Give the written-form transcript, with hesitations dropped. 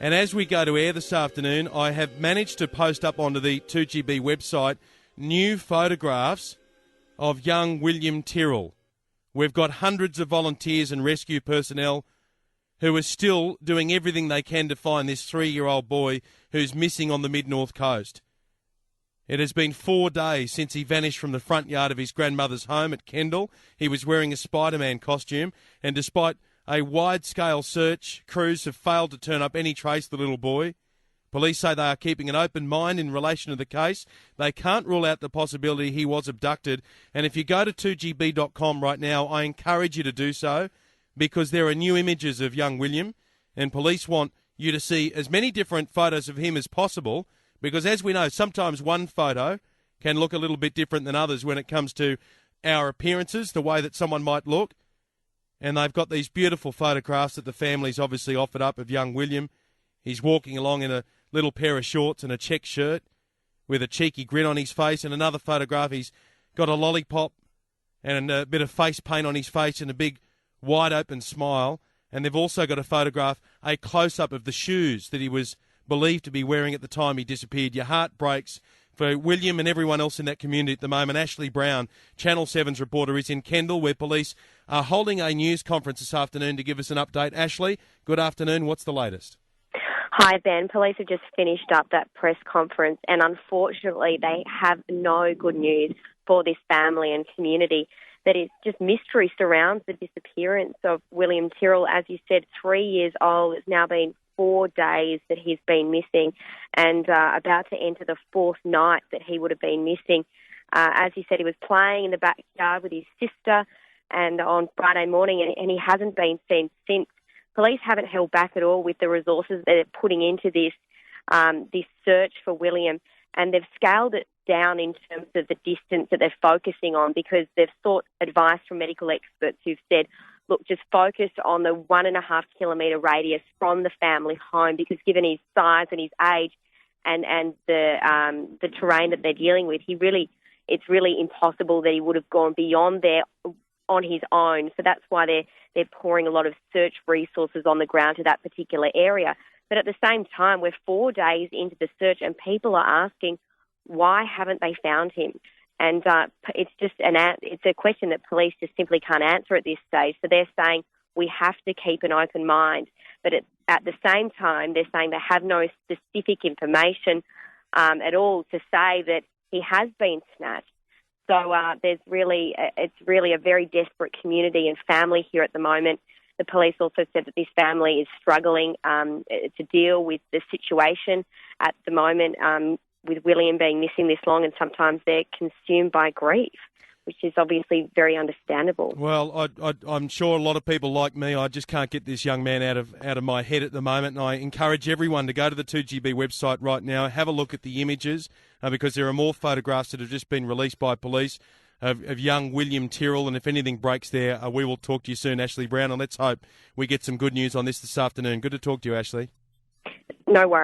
And as we go to air this afternoon, I have managed to post up onto the 2GB website new photographs of young William Tyrrell. We've got hundreds of volunteers and rescue personnel who are still doing everything they can to find this 3-year-old boy who's missing on the mid-north coast. It has been 4 days since he vanished from the front yard of his grandmother's home at Kendall. He was wearing a Spider-Man costume, and despite a wide-scale search, crews have failed to turn up any trace of the little boy. Police say they are keeping an open mind in relation to the case. They can't rule out the possibility he was abducted. And if you go to 2gb.com right now, I encourage you to do so, because there are new images of young William, and police want you to see as many different photos of him as possible, because as we know, sometimes one photo can look a little bit different than others when it comes to our appearances, the way that someone might look. And they've got these beautiful photographs that the family's obviously offered up of young William. He's walking along in a little pair of shorts and a check shirt with a cheeky grin on his face. And another photograph, he's got a lollipop and a bit of face paint on his face and a big wide open smile. And they've also got a photograph, a close-up of the shoes that he was believed to be wearing at the time he disappeared. Your heart breaks for William and everyone else in that community at the moment. Ashley Brown, Channel 7's reporter, is in Kendall, where police are holding a news conference this afternoon to give us an update. Ashley, good afternoon. What's the latest? Hi, Ben. Police have just finished up that press conference, and unfortunately they have no good news for this family and community. That is, just mystery surrounds the disappearance of William Tyrrell. As you said, 3 years old. It's now been 4 days that he's been missing, and about to enter the fourth night that he would have been missing. As he said, he was playing in the backyard with his sister and on Friday morning, and he hasn't been seen since. Police haven't held back at all with the resources that they're putting into this search for William, and they've scaled it down in terms of the distance that they're focusing on, because they've sought advice from medical experts who've said, look, just focus on the 1.5 kilometre radius from the family home, because given his size and his age and the terrain that they're dealing with, it's really impossible that he would have gone beyond there on his own. So that's why they're pouring a lot of search resources on the ground to that particular area. But at the same time, we're 4 days into the search, and people are asking, why haven't they found him? And it's just it's a question that police just simply can't answer at this stage. So they're saying we have to keep an open mind. But at the same time, they're saying they have no specific information at all to say that he has been snatched. So it's really a very desperate community and family here at the moment. The police also said that this family is struggling to deal with the situation at the moment, with William being missing this long, and sometimes they're consumed by grief, which is obviously very understandable. Well, I'm sure a lot of people like me, I just can't get this young man out of my head at the moment, and I encourage everyone to go to the 2GB website right now, have a look at the images, because there are more photographs that have just been released by police of young William Tyrrell, and if anything breaks there, we will talk to you soon, Ashley Brown, and let's hope we get some good news on this afternoon. Good to talk to you, Ashley. No worries.